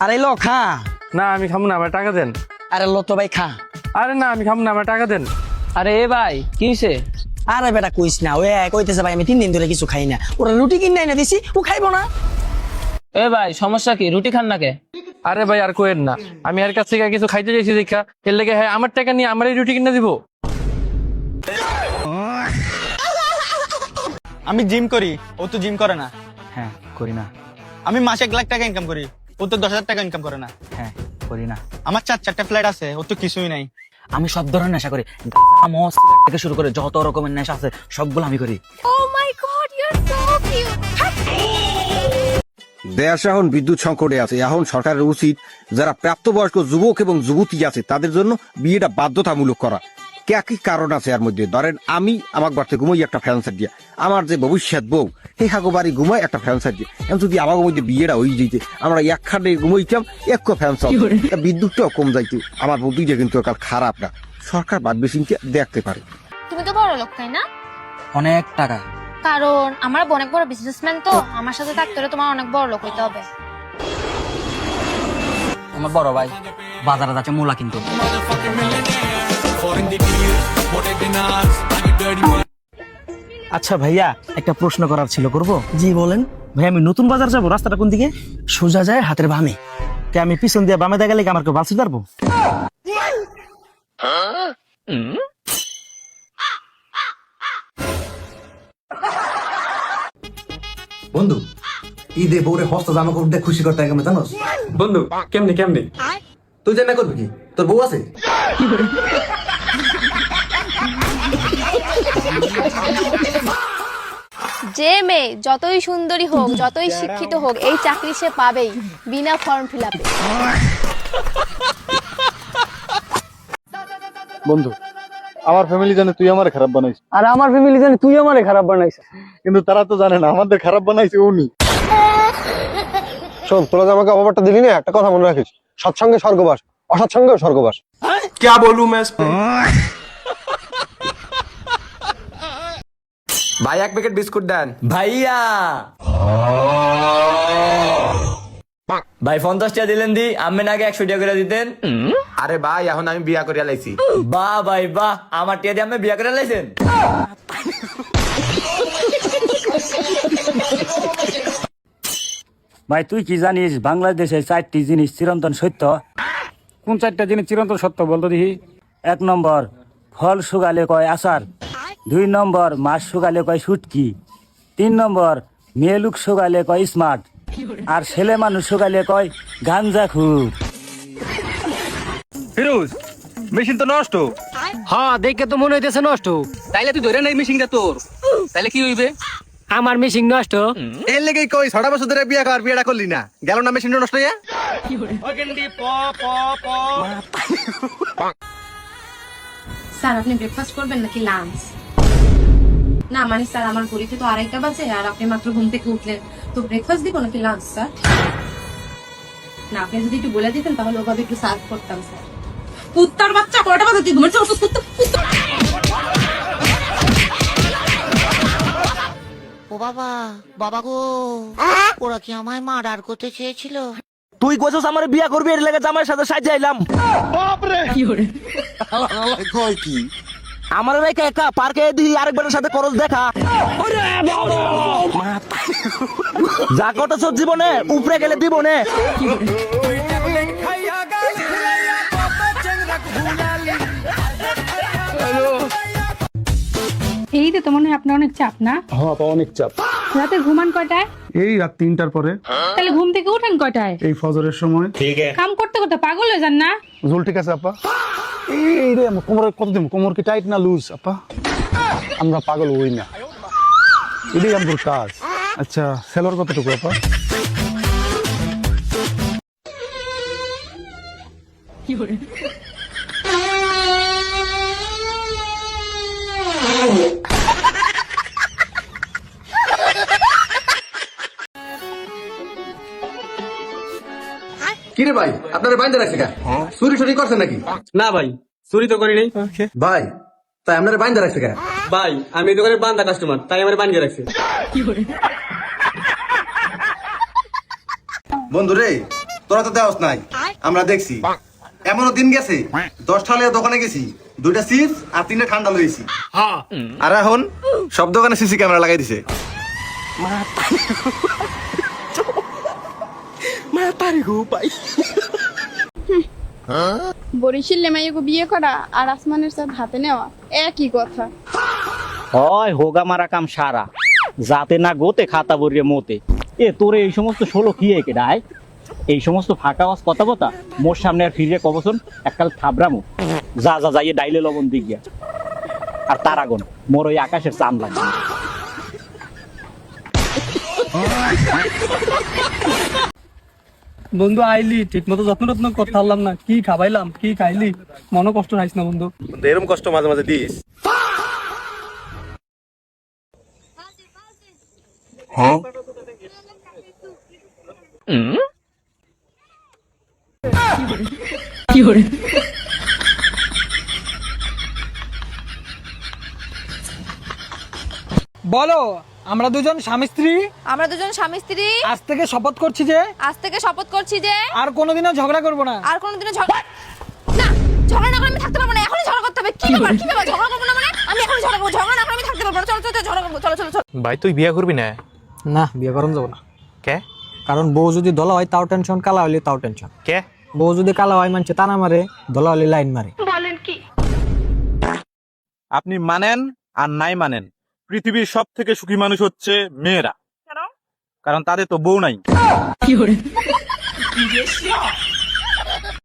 আরে লো খা। না আমি খাবো না, আমার টাকা দেন। আরে লো তো ভাই খা। আরে না আমি খাবো না, আমার টাকা দেন। আরে এ ভাই কি হইছে? আরে বেটা কইস না, ওই কইতেছে ভাই আমি 3 দিন ধরে কিছু খাই না, ওরা রুটি কিনে এনে দিছি ও খাইবো না। এ ভাই সমস্যা কি, রুটি খান না কে? আরে ভাই আর কোয়েন না, আমি আর কাছ থেকে কিছু খাইতে চাইছি দেখা, এর লেগে হ্যাঁ আমার টাকা নিয়ে আমার রুটি কিনে দিব। আমি জিম করি, ও তো জিম করে না। হ্যাঁ করি না। আমি মাসে 1 লাখ টাকা ইনকাম করি, ও তো 10,000 টাকা ইনকাম করে না। হ্যাঁ করি না। আমার 4টা ফ্ল্যাট আছে, ও তো কিছুই নাই। আমি সব ধরনের নেশা করি, মদ থেকে শুরু করে যত রকমের নেশা আছে সবগুলো আমি করি। Oh my god, you're so cute. দেশ এখন বিদ্যুৎ সংকটে আছে। এখন সরকারের উচিত যারা প্রাপ্তবয়স্ক যুবক এবং যুবতী আছে তাদের জন্য বিয়েটা বাধ্যতামূলক করা। কি কারণ আছে এর মধ্যে? ধরেন আমি আমার বাড়িতে ঘুমাই একটা ফ্যান সেট দিয়ে, আমার যে ভবিষ্যৎ বউ সেই হাগো বাড়ি ঘুমাই একটা ফ্যান সেট দিয়ে। এখন যদি আমার মধ্যে বিয়েটা হয়ে যেতে, আমরা একখানে ঘুমাইতাম, এক ফ্যান চল, বিদ্যুৎটাও কম যাইতো। আমার বুদ্ধিটা কিন্তু একাল খারাপ না, সরকার ভাববে চিন্তা দেখতে পারে। তুমি তো বড় লোক তাই না? অনেক টাকা। কারণ আমার অনেক বড় বিজনেসম্যান, তো আমার সাথে থাকতে হলে তোমার অনেক বড় লোক হইতে হবে। আমার বড় ভাই বাজারে যাচ্ছে মূলা কিন্তু। আচ্ছা ভাইয়া একটা প্রশ্ন করার ছিল, করব? জি বলেন। ভাই আমি নতুন বাজার যাবো, রাস্তাটা কোন দিকে? সোজা যায় হাতের বামে। কে আমি পিছন দিয়ে বামে দেখালে কি আমার কেউ বালছি পারবো? বন্ধু ঈদে বউরে হস্ত জামা কাপড় দিয়ে খুশি করতে কেমন জানোস? বন্ধু কেমনি কেমনি? তুই জানা করবি কি? তোর বউ আছে? যে মেয়ে যতই সুন্দরী হোক, যতই শিক্ষিত হোক, এই চাকরি সে পাবেই বিনা ফর্ম ফিলআপে। বন্ধু আমার ফ্যামিলি জানে তুই আমারে খারাপ বানাইছিস, আর আমার ফ্যামিলি জানে তুই আমারে খারাপ বানাইছিস, কিন্তু তারা তো জানে না আমাদের খারাপ বানাইছে উনি। শোন, তোরা যে আমাকে অপবাদটা দিলি না, একটা কথা মনে রাখিস, সৎসঙ্গে স্বর্গবাস, অসৎসঙ্গেও স্বর্গবাস। क्या बोलूं मैं इस पे? ভাই 1 প্যাকেট বিস্কুট দেন। ভাইয়া ভাই 50 টাকা দিলেন দি, আমি নাকি 100 টাকা করে দিতেন। আরে ভাই এখন আমি বিয়া করে লাইছি। বাহ ভাই বাহ, আমার টিয়া দিয়ে আপনি বিয়া করে লাইছেন। ভাই তুই কি জানিস বাংলাদেশে 4টি জিনিস চিরন্তন সত্য? কোন 4টা জিনিস চিরন্তন সত্য বলতো দেখি? 1 নম্বর ফল শুকালে কয় আচার, 2 নম্বর মাছ শুকালে কয় শুটকি, 3 নম্বর মেয়ে লোক শুকালে কয় স্মার্ট, আর ছেলে মানুষ শুকালে কয় গাঞ্জা খুর। ফিরোজ মেশিন তো নষ্ট। হ্যাঁ দেখে তো মনে হইতেছে নষ্ট। তাইলে তুই ধরে নাই মেশিনটা তোর, তাইলে কি হইবে? আমার মেশিন নষ্ট এর লেগে কই 6টা বছর ধরে বিয়া কর, বিয়েটা করলি না, গেল না মেশিন নষ্ট হইয়া? স্যার আপনি ব্রেকফাস্ট করবেন নাকি লাঞ্চ? না মানে স্যার আমার ঘড়িতে তো 2:30 বাজে, আর আপনি মাত্র ঘুম থেকে উঠলেন, তো ব্রেকফাস্ট দিব নাকি লাঞ্চ স্যার? না আপনি যদি একটু বলে দিতেন তাহলে ওভাবে একটু সার্ভ করতাম স্যার। কুত্তার বাচ্চা, কয়টা বাজে তুই ঘুমাচ্ছিস? ও বাবা, বাবা গো, ওরা কি আমায় মার্ডার করতে চেয়েছিল? তুই কইছস আমার বিয়া করবি, এর লাগে জামাইয়ের সাথে সাজাইলাম। আমার রেখে একা পার্কে দিই আরেকবারের সাথে করস দেখা। যা কটছ জীবনে উপরে গেলে দিব নে। এই তো মনে হয় আপনার অনেক চাপ না? হ্যাঁ আপা অনেক চাপ। রাতে ঘুমান কয়টায়? এই রাত 3টার পরে। তাহলে ঘুম থেকে উঠেন কয়টায়? এই ফজরের সময়। কাম করতে করতে পাগল হয়ে যান না? ঝোল ঠিক আছে আপা? এই রে কোমরে কত দিন, কোমর কি টাইট না লুজ আপা? আমরা পাগল হই না, এটাই আমাদের কাজ। আচ্ছা সেলর কতটুকু আপা? কি রে ভাই, আপনারা বাইন্দা রাখছে কা? চুরি চুরি করছেন নাকি? না ভাই চুরি তো করি নাই। ভাই তাই আপনারা বাইন্দা রাখছে কা? ভাই আমি এই দোকানের বান্দা কাস্টমার, তাই আমার বানিয়ে রাখছে। বন্ধু রে, তোরা তো দেওয়াস নাই, আমরা দেখছি। এমনও দিন গেছে 10টা হলে দোকানে গেছি, 2টা চিপস আর 3টা ঠান্ডা লইছি। আর এখন সব দোকানে সিসি ক্যামেরা লাগাই দিছে। বরিশালে মাইয়াকে বিয়ে করা আর আসমানের সাথে হাতে নেওয়া একই কথা। হয় হোগা মারা কাম সারা, যাতে না গোতে খাতা বরিয়ে মতে। এ তোরে এই সমস্ত ষোলো কি একে ডায়, এই সমস্ত ফাঁকা আওয়াজ কথা বতা মোর সামনে আর ফিরে কবছন এককাল থাবরামু। যা যা যাইয়ে ডাইলে লবণ দিক গিয়া, আর তার আগুন মোর ওই আকাশের চাম লাগবে। বন্ধু আইলি ঠিক মতো যত্ন রত্ন করতে পারলাম না, কি খাবাইলাম কি খাইলি, মনে কষ্ট নাইস না বন্ধু? এরকম কষ্ট মাঝে মাঝে দিস। বলো, আমরা দুজন স্বামী স্ত্রী আমরা দুজন স্বামী স্ত্রী আজ থেকে শপথ করছি যে আর কোনোদিনও ঝগড়া করবো না। আর কোনোদিনও ঝগড়া না, ঝগড়া না করে আমি থাকতে পারবো না। এখনই ঝগড়া করতে হবে। কি ব্যাপার ঝগড়া করবো না মানে? আমি এখন ঝগড়া করবো, ঝগড়া না করে আমি থাকতে পারবো না। চলো চলো ঝগড়া করবো, চলো চলো চলো। ভাই তুই বিয়া করবি না? না, বিয়ে করুন যাবো না। কে? কারণ বউ যদি দলা হয় তাও টেনশন, কালা হলে তাও টেনশন। কে? বউ যদি কালা হয় মানছে তা না মারে, দলা হলে লাইন মারে। আপনি মানেন আর নাই মানেন, পৃথিবীর সব থেকে সুখী মানুষ হচ্ছে মেয়েরা, কারণ তাদের তো বউ নাই।